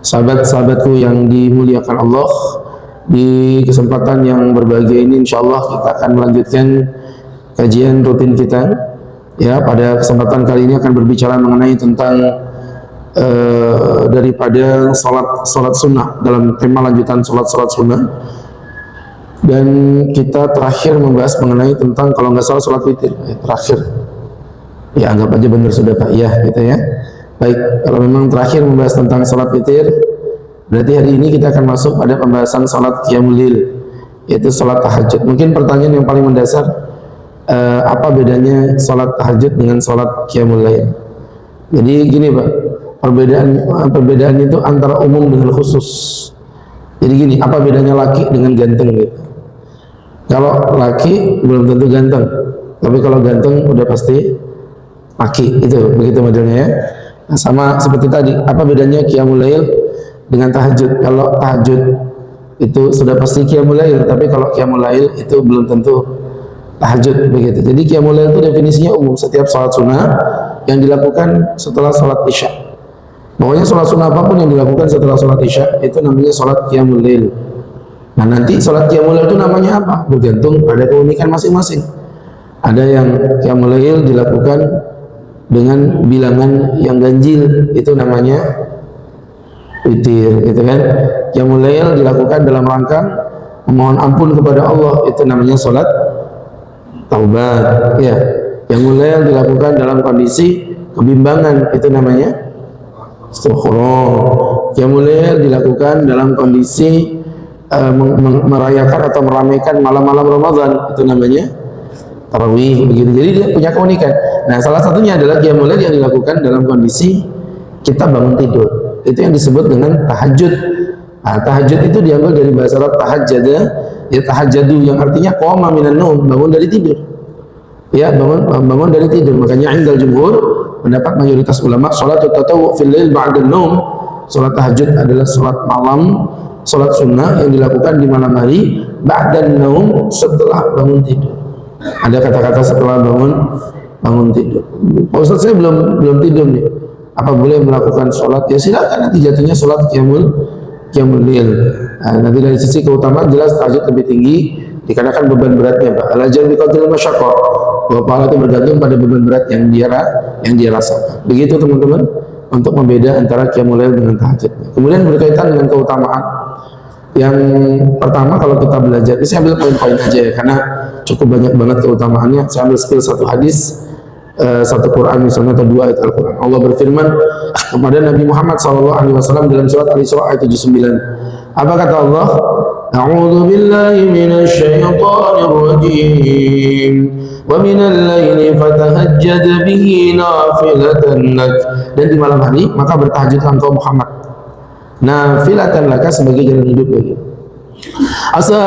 Sahabat-sahabatku yang dimuliakan Allah, di kesempatan yang berbahagia ini insyaallah kita akan melanjutkan kajian rutin kita. Ya, pada kesempatan kali ini akan berbicara mengenai tentang daripada salat sunnah, dalam tema lanjutan salat sunnah. Dan kita terakhir membahas mengenai tentang kalau nggak salah salat witir terakhir. Ya, anggap aja benar sudah Pak, ya gitu ya. Baik, kalau memang terakhir membahas tentang salat witir, berarti hari ini kita akan masuk pada pembahasan salat qiyamul lail, yaitu salat tahajud. Mungkin pertanyaan yang paling mendasar, apa bedanya salat tahajud dengan salat qiyamul lail? Jadi gini Pak, perbedaan itu antara umum dengan khusus. Jadi gini, apa bedanya laki dengan ganteng gitu? Kalau laki belum tentu ganteng, tapi kalau ganteng udah pasti laki, itu begitu modelnya ya. Nah, sama seperti tadi, apa bedanya qiyamul lail dengan tahajud? Kalau tahajud itu sudah pasti qiyamul lail, tapi kalau qiyamul lail itu belum tentu tahajud, begitu. Jadi qiyamul lail itu definisinya umum, setiap salat sunnah yang dilakukan setelah salat isya. Pokoknya salat sunnah apapun yang dilakukan setelah salat isya itu namanya salat qiyamul lail. Nah, nanti salat qiyamul lail itu namanya apa? Bergantung pada keunikan masing-masing. Ada yang qiyamul lail dilakukan dengan bilangan yang ganjil, itu namanya witir, itu kan. Qiyamul lail dilakukan dalam rangka memohon ampun kepada Allah, itu namanya salat taubat, ya. Qiyamul lail dilakukan dalam kondisi kebimbangan, itu namanya istighfar. Qiyamul lail dilakukan dalam kondisi merayakan atau meramaikan malam-malam Ramadan, itu namanya tarawih, begitu. Jadi dia punya keunikan. Nah, salah satunya adalah qiyamul lail yang dilakukan dalam kondisi kita bangun tidur. Itu yang disebut dengan tahajud. Nah, tahajud itu diambil dari bahasa Arab tahajjada, ya tahajjadu, yang artinya qama minan naum, bangun dari tidur. Ya, bangun dari tidur. Makanya indal jumhur, pendapat mayoritas ulama, salatut tatawwu fil lail ba'da naum, salat tahajud adalah salat malam, salat sunnah yang dilakukan di malam hari ba'da naum, setelah bangun tidur. Ada kata-kata setelah bangun tidur. Pak Ustaz, saya belum tidur nih, apa boleh melakukan sholat? Ya silakan, nanti jatuhnya sholat qiyamul lail. Nah, nanti dari sisi keutamaan jelas tahajud lebih tinggi dikarenakan beban beratnya Pak. Al-ajr biqadril masyaqqah, bahwa pahala itu bergantung pada beban berat yang dia rasakan. Begitu teman-teman, untuk membeda antara qiyamul lail dengan tahajud. Kemudian berkaitan dengan keutamaan. Yang pertama, kalau kita belajar, ini saya ambil poin-poin aja ya, karena cukup banyak banget keutamaannya. Saya ambil spill satu hadis, satu Quran misalnya, atau dua ayat Al-Quran. Allah berfirman kepada Nabi Muhammad SAW dalam surat Al-Isra ayat 79. Apa kata Allah? A'udzu billahi minasy syaithanir rajim. Wa minal laili fatahajjad bihi nafilatan lak. Dan di malam hari maka bertahajudlah engkau Muhammad, nafilatan laka, sebagai jalan hidup bagi. Asa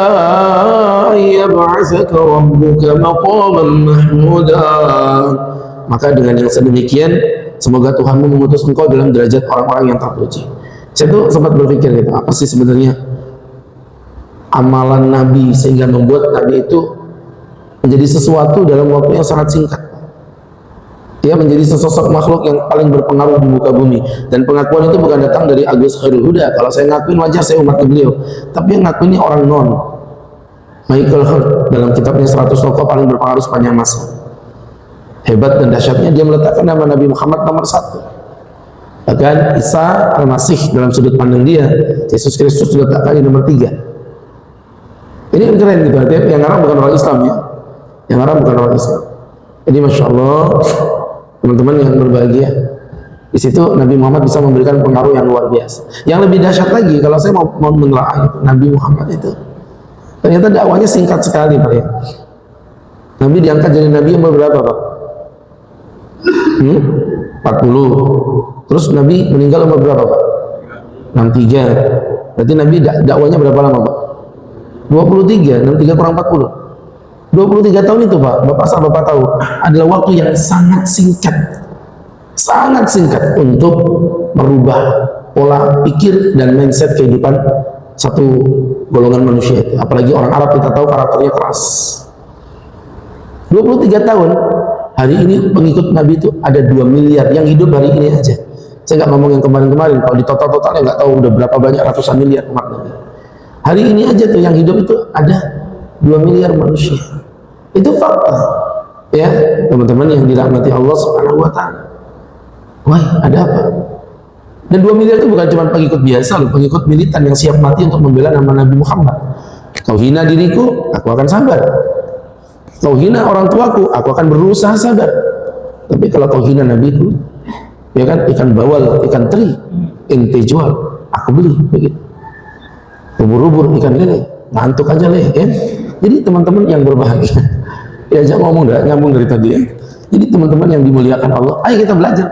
ayyab'atsaka rabbuka maqaman mahmuda. Maka dengan yang sedemikian semoga Tuhanmu mengutus engkau dalam derajat orang-orang yang terpuji. Saya tuh sempat berpikir gitu, apa sih sebenarnya amalan Nabi sehingga membuat Nabi itu menjadi sesuatu dalam waktu yang sangat singkat. Dia menjadi sesosok makhluk yang paling berpengaruh di muka bumi. Dan pengakuan itu bukan datang dari Agus Khairul Huda. Kalau saya ngakuin wajar, saya umat beliau. Tapi yang ngakuin ini orang non. Michael Hurt dalam kitabnya 100 tokoh paling berpengaruh sepanjang masa. Hebat dan dahsyatnya dia meletakkan nama Nabi Muhammad nomor 1. Bahkan Isa Al-Masih dalam sudut pandang dia, Yesus Kristus diletakkan di nomor 3. Ini keren gitu. Artinya yang ngarang bukan orang Islam ya. Yang ngarang bukan orang Islam. Jadi Masya Allah, teman-teman yang berbahagia, di situ Nabi Muhammad bisa memberikan pengaruh yang luar biasa. Yang lebih dahsyat lagi, kalau saya mau menelaah itu, Nabi Muhammad itu ternyata dakwanya singkat sekali Pak ya. Nabi diangkat jadi Nabi yang berapa Pak? 40. Terus Nabi meninggal umur berapa Pak? 63. Berarti Nabi dakwanya berapa lama Pak? 23. 63 kurang 40. 23 tahun itu Pak, Bapak tahu, adalah waktu yang sangat singkat untuk merubah pola pikir dan mindset kehidupan satu golongan manusia itu. Apalagi orang Arab, kita tahu karakternya keras. 23 tahun, hari ini pengikut Nabi itu ada 2 miliar yang hidup hari ini aja. Saya nggak ngomong yang kemarin-kemarin. Kalau di total-totalnya nggak tahu udah berapa banyak ratusan miliar umat Nabi. Hari ini aja tuh yang hidup itu ada 2 miliar manusia. Itu fakta. Ya, teman-teman yang dirahmati Allah Subhanahu wa taala. Wah, ada apa? Dan 2 miliar itu bukan cuma pengikut biasa loh, pengikut militan yang siap mati untuk membela nama Nabi Muhammad. Kau hina diriku, aku akan sabar. Kau hina orang tuaku, aku akan berusaha sabar. Tapi kalau kau hina Nabiku, ya kan, ikan bawal, ikan teri, ente jual, aku beli, begitu. Ubur-ubur ikan lele, ngantuk aja leh, ya. Jadi teman-teman yang berbahagia, ya jangan ngomong dah, nyambung dari tadi ya. Jadi teman-teman yang dimuliakan Allah, ayo kita belajar.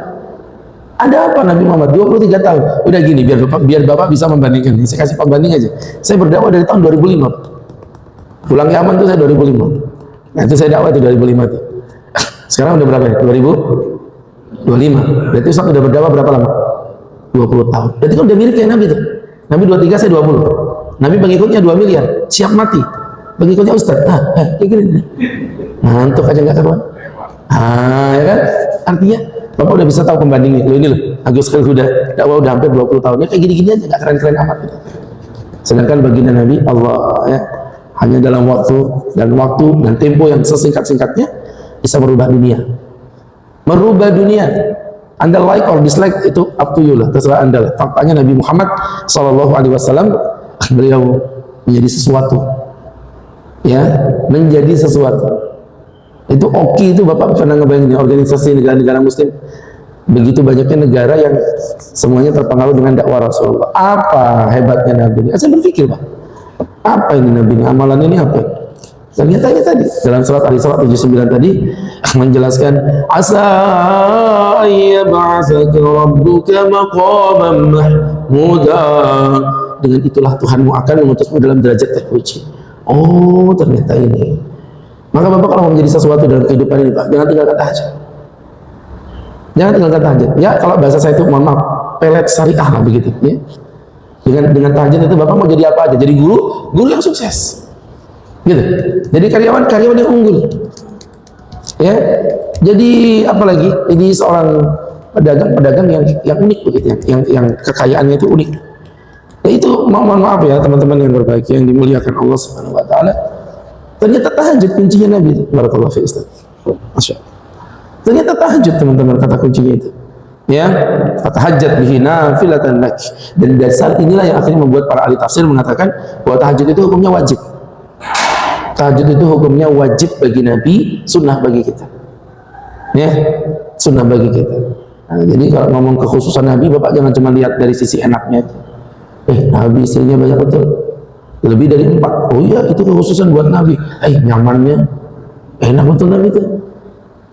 Ada apa Nabi Muhammad 23 tahun? Udah gini, biar Bapak bisa membandingkan. Saya kasih pembanding aja. Saya berdakwah dari tahun 2005. Pulang Yaman tuh saya 2005. Nah itu saya dakwah itu 2005 tuh. Sekarang udah berapa ya? 2025. Berarti Ustaz udah berdakwah berapa lama? 20 tahun. Berarti kan udah mirip kayak Nabi tuh. Nabi 23, saya 20. Nabi pengikutnya 2 miliar, siap mati. Pengikutnya Ustaz. Kayak gini. Ngantuk aja nggak karuan. Ya kan? Artinya Bapak udah bisa tahu pembandingnya. Loh ini loh, Agus Khilhuda dakwah udah hampir 20 tahun. Ya kayak gini-gini aja, nggak keren-keren amat. Gitu. Sedangkan baginda Nabi Allah ya, hanya dalam waktu dan tempo yang sesingkat-singkatnya bisa merubah dunia. Merubah dunia. Anda like or dislike itu up to you lah, terserah Anda lah. Faktanya Nabi Muhammad SAW beliau menjadi sesuatu. Ya, menjadi sesuatu. Itu OKI itu Bapak pernah ngebayangin organisasi negara-negara muslim, begitu banyaknya negara yang semuanya terpengaruh dengan dakwah Rasulullah. Apa hebatnya Nabi ini? Saya berpikir Pak, apa ini Nabi ini? Amalan ini apa? Ternyata ini tadi dalam surat Al-Isra 79 tadi menjelaskan asa ayyab'atsaka rabbuka maqaman mahmuda, dengan itulah Tuhanmu akan mengutusmu dalam derajat terpuji. Oh ternyata ini. Maka Bapak kalau mau menjadi sesuatu dalam kehidupan ini Pak, jangan tinggalkan tahajud. Jangan tinggalkan tahajud. Ya kalau bahasa saya itu mohon maaf, pelet syariah lah begitu. Ya. Dengan tahajud itu Bapak mau jadi apa aja? Jadi guru yang sukses. Gitu. Jadi karyawan yang unggul. Ya. Jadi apalagi ini seorang pedagang yang unik begitu ya. Yang kekayaannya itu unik. Ya itu mohon maaf ya teman-teman yang berbahagia yang dimuliakan Allah Subhanahu wa taala. Ternyata tahajud kuncinya Nabi itu. Barakallahu fi Ustaz. Masya Allah. Ternyata tahajud teman-teman kata kuncinya itu. Ya, tahajjud bihi nafilatan lak. Dan dasar inilah yang akhirnya membuat para ahli tafsir mengatakan bahwa tahajud itu hukumnya wajib. Tahajud itu hukumnya wajib bagi Nabi, sunnah bagi kita. Ya, sunnah bagi kita. Nah, jadi kalau ngomong kekhususan Nabi, Bapak jangan cuma lihat dari sisi enaknya. Nabi istrinya banyak betul. Lebih dari 4. Oh iya, itu kekhususan buat Nabi. Nyamannya enak betul Nabi itu.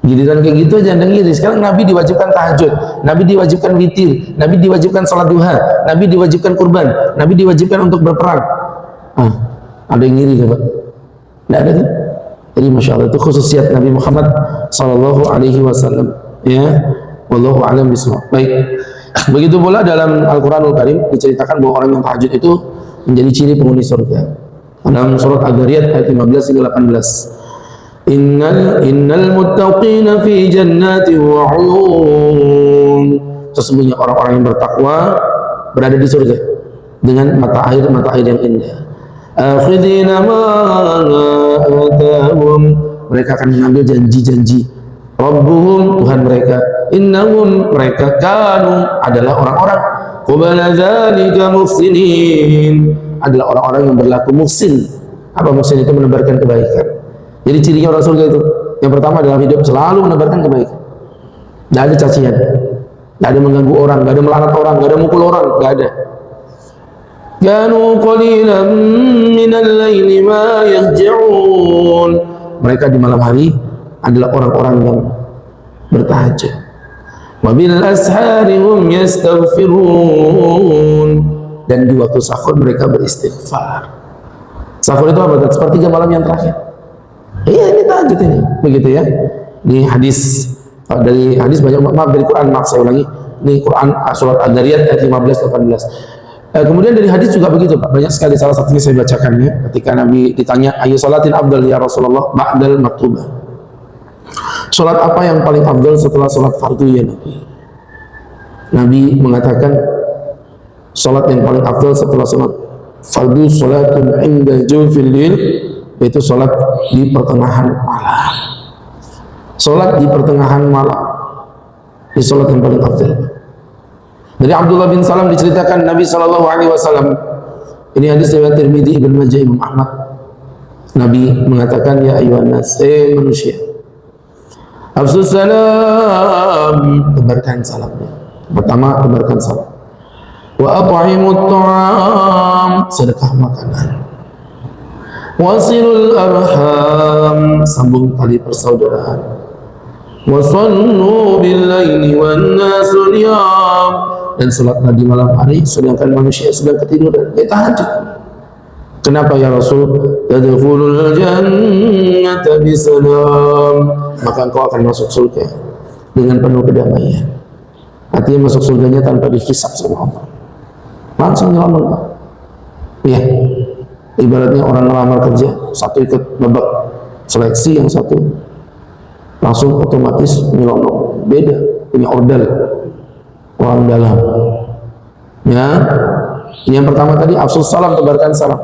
Giliran kayak gitu aja Anda ngiri. Sekarang Nabi diwajibkan tahajud, Nabi diwajibkan witir, Nabi diwajibkan salat duha, Nabi diwajibkan kurban, Nabi diwajibkan untuk berperang. Ada yang ngiri ya Pak? Tidak ada kan? Jadi Masya Allah itu khususiat Nabi Muhammad SAW. Ya, wallahu a'lam bishawab. Baik. Begitu pula dalam Al-Quranul Karim diceritakan bahwa orang yang tahajud itu menjadi ciri penghuni surga. Dalam surat Al-Dariyat ayat 15 hingga 18. Innal muttaqina fi jannati wa 'uyun. Sesungguhnya orang-orang yang bertakwa berada di surga dengan mata air yang indah. Akhidina ma atahum, mereka akan mengambil janji-janji Rabbuhum, Tuhan mereka. Innahum, mereka kanu adalah orang-orang qabla dzalika muhsinin, adalah orang-orang yang berlaku muhsin. Apa muhsin itu? Menebarkan kebaikan. Jadi cirinya orang surga itu yang pertama dalam hidup selalu menebarkan kebaikan. Tidak ada cacian, tidak ada mengganggu orang, tidak ada melaknat orang, tidak ada mukul orang, tidak ada. Kanu qalilan minal laili ma yahja'un, mereka di malam hari adalah orang-orang yang bertahajud. Wa bil ashari hum yastaghfirun, dan di waktu sahur mereka beristighfar. Sahur itu apa? Sepertiga malam yang terakhir. Iya, ini tahajud ini, begitu ya. Ini hadis dari hadis banyak, maaf dari Quran, maaf saya ulangi. Ini Quran surat Ad-Dariyat ayat 15-18. Kemudian dari hadis juga begitu Pak, banyak sekali. Salah satunya saya bacakannya ketika Nabi ditanya ayu salatin afdal ya Rasulullah ba'dal maktubah. Salat apa yang paling afdal setelah salat fardu ya Nabi? Nabi mengatakan salat yang paling afdal setelah salat fardu salatun inda jawfil lail, yaitu salat di pertengahan malam. Salat di pertengahan malam di salat yang paling afdal. Dari Abdullah bin Salam diceritakan Nabi sallallahu alaihi wasallam, ini hadis riwayat Tirmidzi, Ibnu Majah, Imam Ahmad. Nabi mengatakan, ya ayyuhan nas, manusia, afsus salam, tebarkan salamnya. Pertama, tebarkan salam. Wa at'imut ta'am, sedekah makanan. Wasilul arham, sambung tali persaudaraan. Wa sallu bil laili wan nasu niyam, dan salatlah di malam hari sedangkan manusia sedang ketiduran. Tahajud. Kenapa ya Rasul? Tadkhulul jannata bisalam, maka engkau akan masuk surga dengan penuh kedamaian. Artinya masuk surganya tanpa dihisab sama Allah, langsung ngelamar. Ya, ibaratnya orang ngelamar kerja, satu ikut babak seleksi, yang satu langsung otomatis nyelonong. Beda, punya ordal orang dalam. Ya, yang pertama tadi afsus salam, tebarkan salam.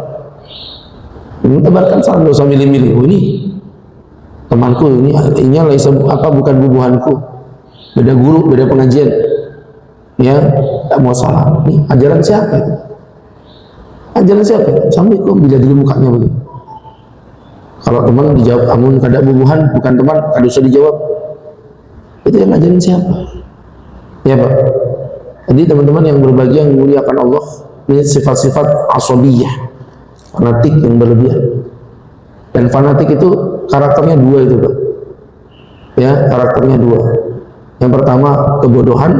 Tebarkan salam, dosa milih-milih. Oh, ini temanku, ini laisa apa, bukan bubuhanku, beda guru, beda pengajian. Ya, tak mau salam. Ini ajaran siapa itu? Ajaran siapa? Sampai kok bila dulu mukanya begitu. Kalau teman dijawab amun kada bubuhan, bukan teman, kada usah dijawab. Itu yang ngajarin siapa? Ya Pak. Jadi teman-teman yang berbahagia, yang memuliakan Allah, ini sifat-sifat asabiyah, fanatik yang berlebihan. Dan fanatik itu karakternya dua itu Pak. Ya, karakternya dua. Yang pertama kebodohan,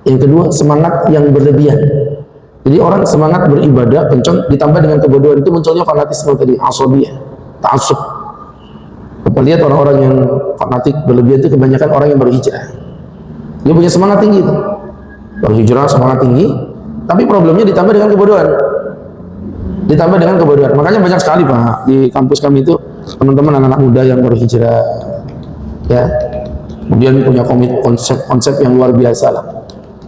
yang kedua semangat yang berlebihan. Jadi orang semangat beribadah kencang ditambah dengan kebodohan, itu munculnya fanatisme tadi, asabiyah, ta'assub. Kita lihat orang-orang yang fanatik berlebihan itu kebanyakan orang yang baru hijrah. Dia punya semangat tinggi itu, baru hijrah semangat tinggi, tapi problemnya ditambah dengan kebodohan. Ditambah dengan kebodohan. Makanya banyak sekali Pak di kampus kami itu teman-teman anak-anak muda yang baru hijrah, ya, kemudian punya konsep yang luar biasa lah.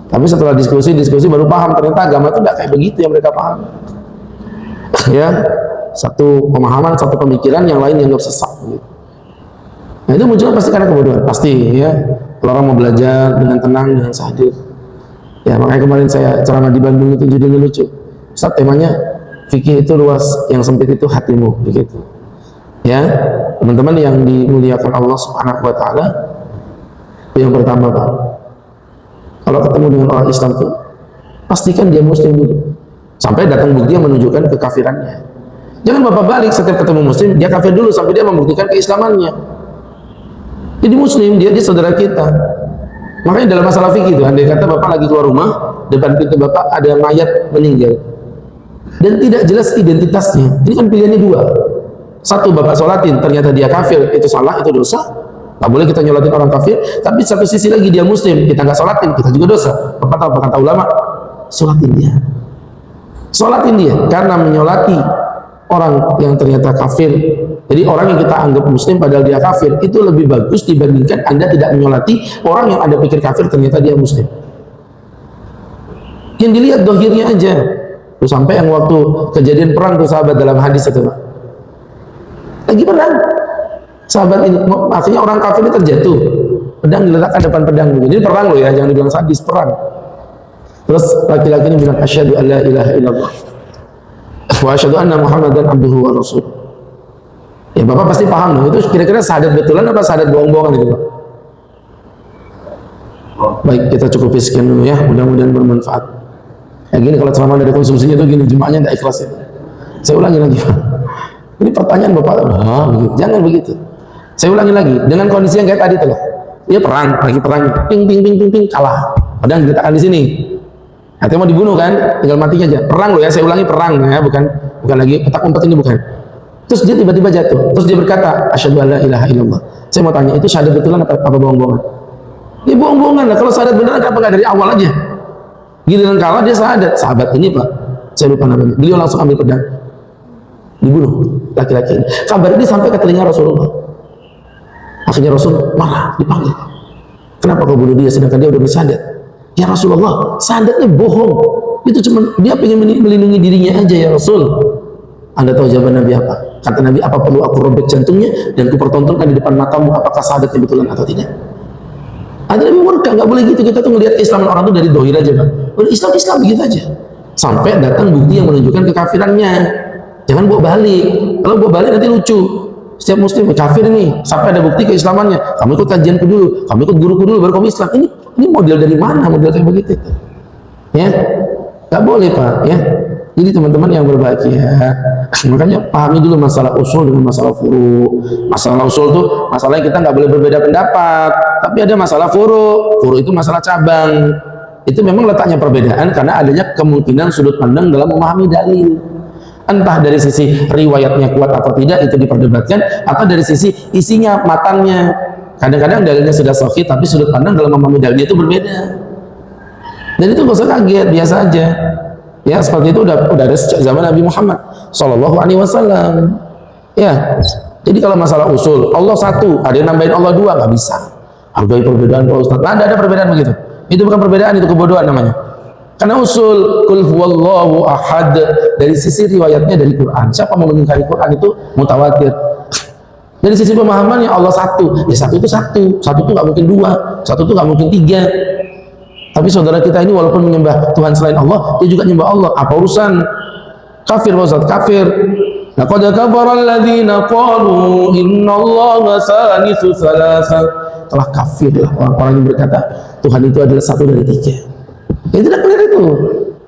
Tapi setelah diskusi baru paham ternyata agama itu tidak kayak begitu yang mereka paham. Ya, satu pemahaman, satu pemikiran, yang lain yang sesat. Gitu. Nah itu muncul pasti karena kebodohan, pasti ya. Kalau orang mau belajar dengan tenang, dengan sahadir. Ya makanya kemarin saya ceramah di Bandung itu judulnya lucu. Ustaz, temanya fikih itu luas, yang sempit itu hatimu, begitu. Ya, teman-teman yang dimuliakan Allah Subhanahu Wa Taala, yang pertama Pak, kalau ketemu dengan orang Islam tuh pastikan dia muslim dulu, sampai datang bukti yang menunjukkan kekafirannya. Jangan Bapak balik setiap ketemu muslim dia kafir dulu sampai dia membuktikan keislamannya. Jadi muslim, dia saudara kita. Makanya dalam masalah fikih itu, andai kata Bapak lagi keluar rumah, depan pintu Bapak ada mayat meninggal dan tidak jelas identitasnya, ini kan pilihannya dua. Satu, Bapak sholatin, ternyata dia kafir, itu salah, itu dosa, tak boleh kita nyolatin orang kafir. Tapi satu sisi lagi dia muslim, kita nggak sholatin, kita juga dosa. Bapak tahu apa kata ulama? Sholatin dia. Sholatin dia, karena menyolati orang yang ternyata kafir, jadi orang yang kita anggap muslim padahal dia kafir, itu lebih bagus dibandingkan Anda tidak menyolati orang yang Anda pikir kafir ternyata dia muslim. Yang dilihat dohirnya aja. Terus sampai yang waktu kejadian perang tuh sahabat dalam hadis itu Pak, lagi perang, sahabat ini akhirnya orang kafir ini terjatuh, pedang diletakkan depan pedang begini. Ini perang loh ya, jangan dibilang sadis, perang. Terus laki-laki ini bilang asyhadu an la ilaha illallah wa asyhadu anna Muhammadan abduhu wa rasul. Ya Bapak pasti paham dong, itu kira-kira syahadat betulan apa syahadat bohong-bohongan itu Pak? Baik, kita cukup sekian dulu ya, mudah-mudahan bermanfaat. Ya gini, kalau ceramah dari konsumsinya itu gini, jemaahnya tidak ikhlas ya. Saya ulangi lagi Pak. Ini pertanyaan Bapak, begitu. Jangan begitu. Saya ulangi lagi, dengan kondisi yang kayak tadi tuh. Dia perang, lagi perang, ping, kalah. Padahal diletakkan di sini. Artinya mau dibunuh kan, tinggal matinya aja. Perang loh ya, saya ulangi perang ya, bukan lagi petak umpet ini, bukan. Terus dia tiba-tiba jatuh, terus dia berkata asyhadu an la ilaha illallah. Saya mau tanya, itu syahadat betulan apa bohong-bohongan? Ya bohong-bohongan lah. Kalau syahadat beneran kenapa nggak dari awal aja? Giliran kalah dia syahadat. Sahabat ini Pak, saya lupa namanya, beliau langsung ambil pedang, dibunuh laki-laki ini. Kabar ini sampai ke telinga Rasulullah. Akhirnya Rasul marah, dipanggil. Kenapa kau bunuh dia sedangkan dia udah bersyahadat? Ya Rasulullah, sahadatnya bohong. Itu cuma dia pengen melindungi dirinya aja ya Rasul. Anda tahu jawaban Nabi apa? Kata Nabi, apa perlu aku robek jantungnya dan kupertontonkan di depan matamu apakah sahadatnya betulan atau tidak? Ada Nabi murka, nggak boleh gitu. Kita tuh ngelihat Islam orang tuh dari dohir aja, Pak. Udah Islam begitu aja. Sampai datang bukti yang menunjukkan kekafirannya. Jangan bawa balik. Kalau bawa balik nanti lucu. Setiap muslim kafir nih, sampai ada bukti keislamannya. Kamu ikut kajianku dulu, kamu ikut guruku dulu, baru kamu Islam. Ini model dari mana? Model kayak begitu. Ya, nggak boleh Pak. Ya. Jadi teman-teman yang berbahagia, makanya pahami dulu masalah usul dengan masalah furu. Masalah usul tuh masalahnya kita nggak boleh berbeda pendapat, tapi ada masalah furu. Furu itu masalah cabang. Itu memang letaknya perbedaan karena adanya kemungkinan sudut pandang dalam memahami dalil. Entah dari sisi riwayatnya kuat atau tidak itu diperdebatkan, atau dari sisi isinya, matannya. Kadang-kadang dalilnya sudah sahih tapi sudut pandang dalam memahami dalilnya itu berbeda. Dan itu gak usah kaget, biasa aja. Ya seperti itu udah ada sejak zaman Nabi Muhammad Sallallahu Alaihi Wasallam. Ya, jadi kalau masalah usul, Allah satu, ada yang nambahin Allah dua, nggak bisa. Hargai perbedaan Pak Ustaz. Nah, ada perbedaan begitu. Itu bukan perbedaan, itu kebodohan namanya. Karena usul kul huwallahu ahad dari sisi riwayatnya dari Quran. Siapa mau mengingkari Quran itu mutawatir. Dari sisi pemahamannya Allah satu, ya satu itu nggak mungkin dua, satu itu nggak mungkin tiga. Tapi saudara kita ini walaupun menyembah Tuhan selain Allah, dia juga menyembah Allah. Apa urusan? Kafir Pak Ustaz, kafir. Laqad kafara alladziina qalu innallaha tsalitsu tsalatsa. Telah kafirlah orang-orang yang berkata Tuhan itu adalah satu dari tiga. Ya tidak clear itu.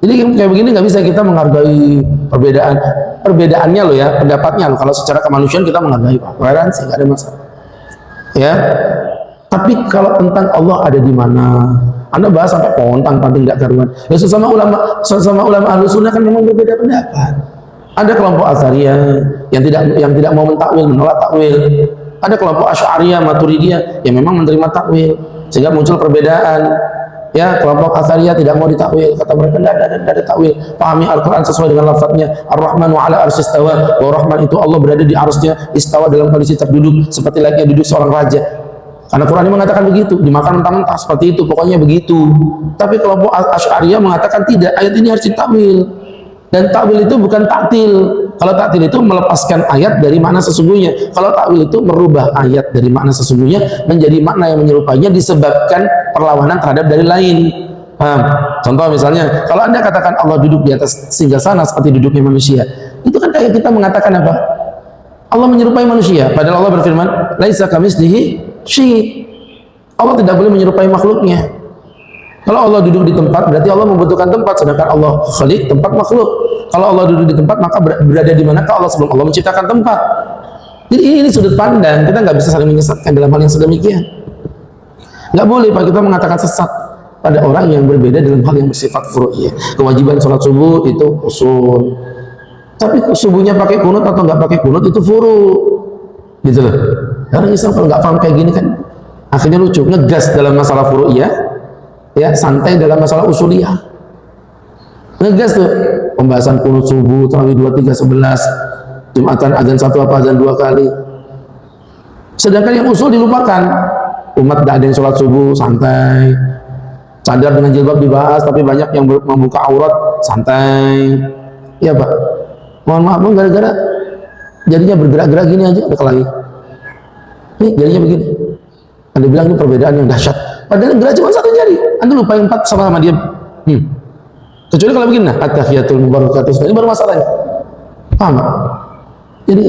Jadi kayak begini nggak bisa kita menghargai perbedaannya loh ya, pendapatnya loh. Kalau secara kemanusiaan kita menghargai, toleransi nggak ada masalah. Ya. Tapi kalau tentang Allah ada di mana? Anda bahas sampai pontang-panting nggak karuan. Ya sesama ulama Ahlus Sunnah kan memang berbeda pendapat. Ada kelompok Atsariyah yang tidak mau mentakwil, menolak takwil. Ada kelompok Asy'ariyah, Maturidiyah yang memang menerima takwil, sehingga muncul perbedaan. Ya, kelompok Atsariyah tidak mau ditakwil, kata mereka tidak ada takwil. Pahami Al-Qur'an sesuai dengan lafadznya. Ar-Rahmanu 'ala arsy istawa. Bahwa Rahman itu Allah berada di arsy-Nya, istawa dalam kondisi terduduk seperti layaknya duduk seorang raja. Karena Quran ini mengatakan begitu, dimakan mentah-mentah seperti itu, pokoknya begitu. Tapi kelompok Asy'ariyah mengatakan tidak, ayat ini harus ditakwil. Dan takwil itu bukan taktil. Kalau taktil itu melepaskan ayat dari makna sesungguhnya. Kalau takwil itu merubah ayat dari makna sesungguhnya menjadi makna yang menyerupainya disebabkan perlawanan terhadap dalil lain. Paham? Contoh misalnya, kalau Anda katakan Allah duduk di atas singgasana seperti duduknya manusia, itu kan kayak kita mengatakan apa? Allah menyerupai manusia, padahal Allah berfirman, "Laisa kamitslihi syai'." Allah tidak boleh menyerupai makhluknya. Kalau Allah duduk di tempat, berarti Allah membutuhkan tempat, sedangkan Allah khaliq, tempat makhluk. Kalau Allah duduk di tempat, maka berada di manakah Allah sebelum Allah menciptakan tempat. Jadi ini sudut pandang, kita nggak bisa saling menyesatkan dalam hal yang sedemikian. Nggak boleh Pak kita mengatakan sesat pada orang yang berbeda dalam hal yang bersifat furu'iyah. Kewajiban sholat subuh itu usul. Tapi subuhnya pakai kunut atau nggak pakai kunut itu furu, gitu loh. Orang Islam kalau nggak paham kayak gini kan, akhirnya lucu, ngegas dalam masalah furu'iyah. Ya, santai dalam masalah usuliyah. Ngegas tuh pembahasan kunut subuh, tarawih 2, 3, 11, Jumatan azan 1 apa azan 2 kali. Sedangkan yang usul dilupakan. Umat tidak ada yang sholat subuh, santai. Cadar dengan jilbab dibahas, tapi banyak yang membuka aurat, santai. Iya Pak. Mohon maaf, gara-gara jadinya bergerak-gerak gini aja ada kelahi. Nih jadinya begini. Anda bilang ini perbedaan yang dahsyat. Padahal gerak cuma satu jari. Anda lupa yang 4 sama dia. Kecuali kalau begini, nah, at-tahiyatul mubarakatuh. Ini baru masalahnya. Paham nggak? Jadi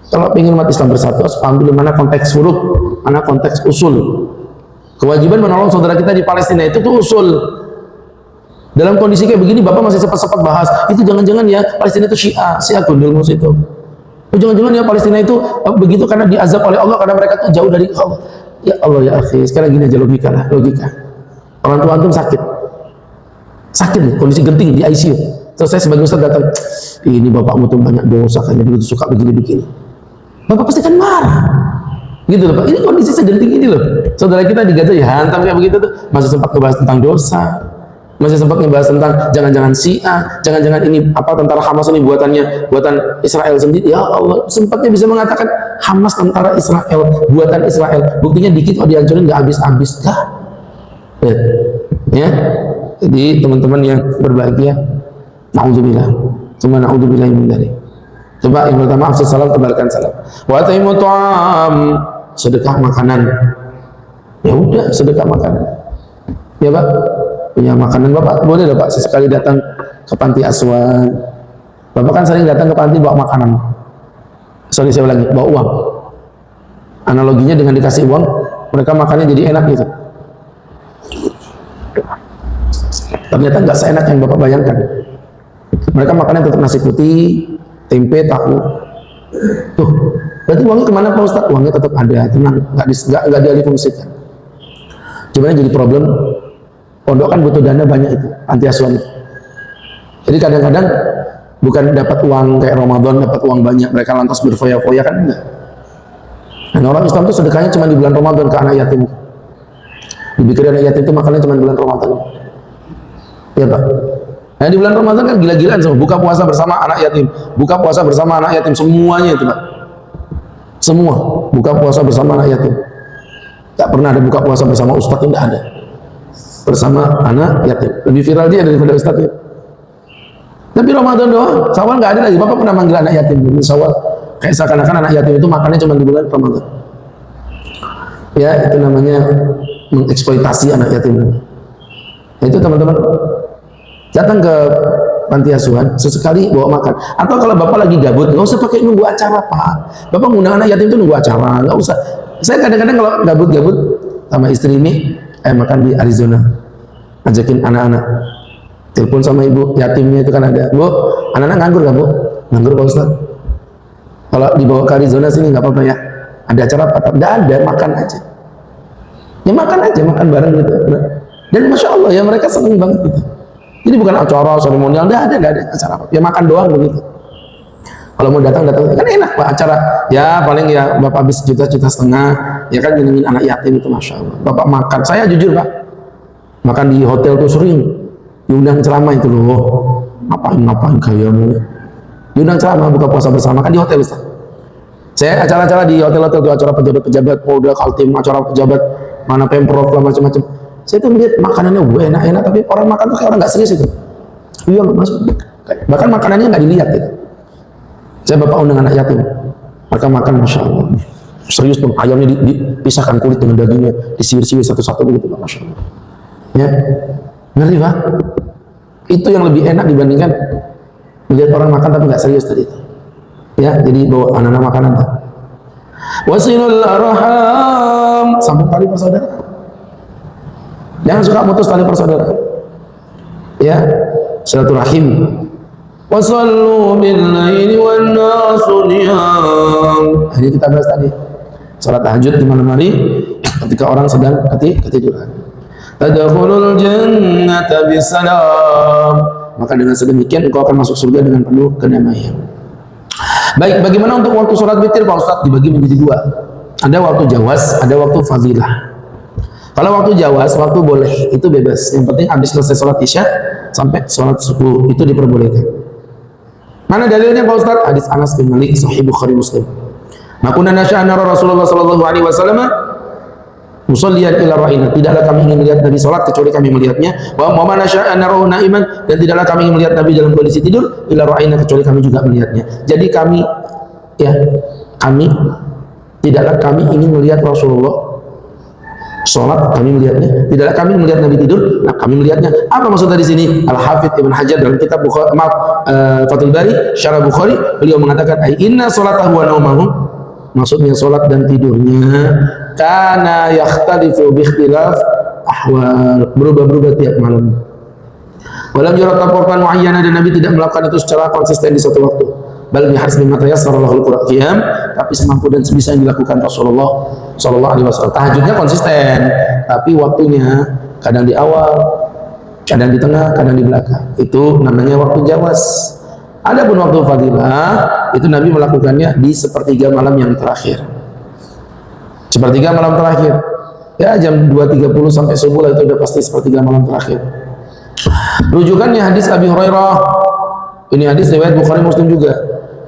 kalau ingin umat Islam bersatu, harus paham dulu mana konteks furu', mana konteks usul. Kewajiban menolong saudara kita di Palestina itu tuh usul. Dalam kondisi kayak begini, Bapak masih sempat bahas, itu jangan-jangan ya Palestina itu Syiah gundul mus itu. Jangan-jangan ya Palestina itu begitu karena diazab oleh Allah, karena mereka tuh jauh dari Allah. Ya Allah ya akhi, sekarang gini aja logika. Orang tua antum sakit nih, kondisi genting di ICU. Terus saya sebagai ustaz datang, ini bapakmu tuh banyak dosa, kayaknya dulu suka begini-begini. Bapak pasti kan marah. Gitu loh Pak, ini kondisi segenting ini loh. Saudara kita di Gaza ya hantam kayak begitu tuh, masih sempat ngebahas tentang dosa. Masih sempat ngebahas tentang jangan-jangan Syiah, jangan-jangan ini apa tentara Hamas ini buatan Israel sendiri. Ya Allah, sempatnya bisa mengatakan Hamas tentara Israel, buatan Israel. Buktinya dikit kok dihancurin nggak habis-habis. Lah. Ya, jadi teman-teman yang berbahagia, naudzubillah, cuma naudzubillah min dzalik. Coba yang pertama afsus salam, tebarkan salam. Wa taimu ta'am, sedekah makanan. Ya udah, sedekah makanan. Ya Pak, punya makanan Bapak, boleh lah Pak sesekali datang ke panti asuhan. Bapak kan sering datang ke panti bawa makanan. Sorry saya ulangi, bawa uang. Analoginya dengan dikasih uang, mereka makannya jadi enak gitu. Ternyata nggak seenak yang Bapak bayangkan. Mereka makannya tetap nasi putih, tempe, tahu. Tuh, berarti uangnya kemana Pak Ustadz? Uangnya tetap ada, tenang, nggak dialihfungsikan. Cuma yang jadi problem, pondok kan butuh dana banyak itu, anti asuhan itu. Jadi kadang-kadang bukan dapat uang kayak Ramadan, dapat uang banyak, mereka lantas berfoya-foya, kan enggak. Dan orang Islam itu sedekahnya cuma di bulan Ramadan ke anak yatim. Dibikin anak yatim itu makannya cuma di bulan Ramadan. Ya Pak. Nah di bulan Ramadan kan gila-gilaan semua, buka puasa bersama anak yatim, buka puasa bersama anak yatim, semuanya itu Pak. Semua buka puasa bersama anak yatim. Tak pernah ada buka puasa bersama ustadz, tidak ada. Bersama anak yatim. Lebih viral dia daripada ustadz ya. Tapi Ramadan doang, Syawal nggak ada lagi. Bapak pernah manggil anak yatim di Syawal, kayak seakan-akan anak yatim itu makannya cuma di bulan Ramadan. Ya itu namanya mengeksploitasi anak yatim. Nah, itu teman-teman, datang ke panti asuhan sesekali bawa makan. Atau kalau Bapak lagi gabut, nggak usah pakai nunggu acara Pak. Bapak ngundang anak yatim itu nunggu acara, nggak usah. Saya kadang-kadang kalau gabut-gabut sama istri ini, makan di Arizona, ajakin anak-anak, telepon sama ibu yatimnya itu kan ada, Bu, anak-anak nganggur gak Bu? Nganggur Pak Ustaz. Kalau dibawa ke Arizona sini nggak apa-apa ya, ada acara apa? Tidak ada, makan aja. Ya makan aja, makan bareng gitu. Dan Masya Allah ya mereka seneng banget gitu. Jadi bukan acara seremonial, nggak ada acara apa. Ya makan doang begitu. Kalau mau datang kan enak Pak acara. Ya paling ya Bapak habis juta-juta setengah, ya kan nyenengin anak yatim itu Masya Allah. Bapak makan, saya jujur Pak, makan di hotel tuh sering diundang ceramah itu loh. Ngapain kayamu? Diundang ceramah buka puasa bersama kan di hotel Ustaz. Saya acara-acara di hotel-hotel tuh, acara pejabat-pejabat, Polda, Kaltim, acara pejabat mana Pemprov lah macam-macam. Saya tuh melihat makanannya enak-enak, tapi orang makan tuh kayak orang nggak serius itu. Iya Mas, bahkan makanannya nggak dilihat gitu. Saya Bapak undang anak yatim, mereka makan Masya Allah. Serius tuh, ayamnya dipisahkan kulit dengan dagingnya, disiwir-siwir satu-satu begitu Pak, Masya Allah. Ya, ngeri Pak. Itu yang lebih enak dibandingkan melihat orang makan tapi nggak serius tadi itu. Ya, jadi bawa anak-anak makanan tuh. Wasilul arham, sambung tali persaudaraan. Jangan suka putus tali persaudaraan. Ya, silaturahim. Wasallu bil laili wan nasu niyam. Ini kita bahas tadi. Salat tahajud di malam hari ketika orang sedang ketiduran. Tadkhulul jannata bisalam. Maka dengan sedemikian engkau akan masuk surga dengan penuh kedamaian. Baik, bagaimana untuk waktu sholat witir Pak Ustadz? Dibagi menjadi dua. Ada waktu jawas, ada waktu fadilah. Kalau waktu jawas, waktu boleh, itu bebas. Yang penting habis selesai sholat isya sampai sholat subuh, itu diperbolehkan. Mana dalilnya Pak Ustadz? Hadis Anas bin Malik, Sahih Bukhari Muslim. Makuna nasya'an nara Rasulullah sallallahu alaihi wasallam musalliyan ila ra'ina. Tidaklah kami ingin melihat Nabi salat kecuali kami melihatnya. Wa ma nasya'an narahu na'iman, dan tidaklah kami ingin melihat Nabi dalam kondisi tidur ila ra'ina kecuali kami juga melihatnya. Jadi kami tidaklah kami ingin melihat Rasulullah salat, kami melihatnya. Tidaklah kami melihat Nabi tidur, nah kami melihatnya. Apa maksudnya di sini? Al-Hafidz Ibn Hajar dalam kitab Fathul Bari Syarah Bukhari, beliau mengatakan inna salatahu wa naumahu, maksudnya salat dan tidurnya kana yakhtalifu bi ikhtilaf ahwal, berubah-berubah tiap malam. Walam yurat laporan muayyana, dan Nabi tidak melakukan itu secara konsisten di satu waktu. Bal bihasbi ma tayassara lahul qiyam, tapi semampu dan sebisa yang dilakukan Rasulullah sallallahu alaihi wasallam. Tahajudnya konsisten, tapi waktunya kadang di awal, kadang di tengah, kadang di belakang. Itu namanya waktu jawas. Adapun waktu fadilah, itu Nabi melakukannya di sepertiga malam yang terakhir. Sepertiga malam terakhir. Ya jam 2.30 sampai subuh lah, itu udah pasti sepertiga malam terakhir. Rujukannya hadis Abi Hurairah. Ini hadis riwayat Bukhari Muslim juga.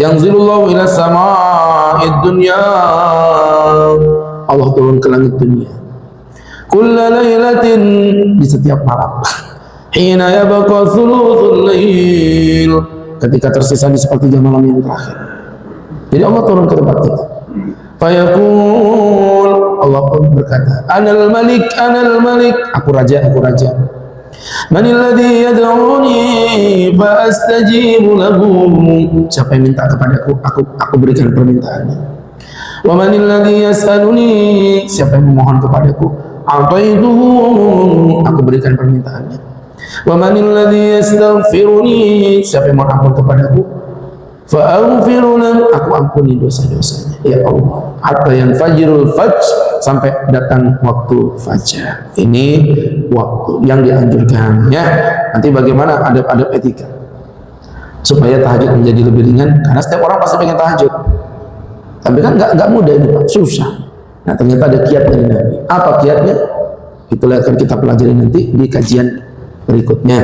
Yang zilullahu ila sama'id dunya, Allah turun ke langit dunia. kulla lailatin, di setiap malam. Hina yabqa thuluthul lail, ketika tersisa di sepertiga malam yang terakhir. Jadi Allah turun ke tempat kita. Fayaqul, Allah pun berkata, Anal Malik, aku raja, aku raja. Manil ladzi yad'uni fa astajibu lahu, siapa yang minta kepadaku, aku berikan permintaannya. Wa manil ladzi yas'aluni, siapa yang memohon kepadaku, a'taituhu, aku berikan permintaannya. Wa manil ladzi yastaghfiruni, siapa yang mohon ampun kepadaku, fa'aghfiru lahu, aku ampuni dosa-dosanya. Ya Allah, hatta yanfajirul fajr, sampai datang waktu fajar. Ini waktu yang dianjurkan, ya. Nanti bagaimana adab-adab etika supaya tahajud menjadi lebih ringan, karena setiap orang pasti pengen tahajud, tapi kan nggak mudah ini Pak, susah. Nah ternyata ada kiat dari Nabi. Apa kiatnya? Itulah akan kita pelajari nanti di kajian berikutnya.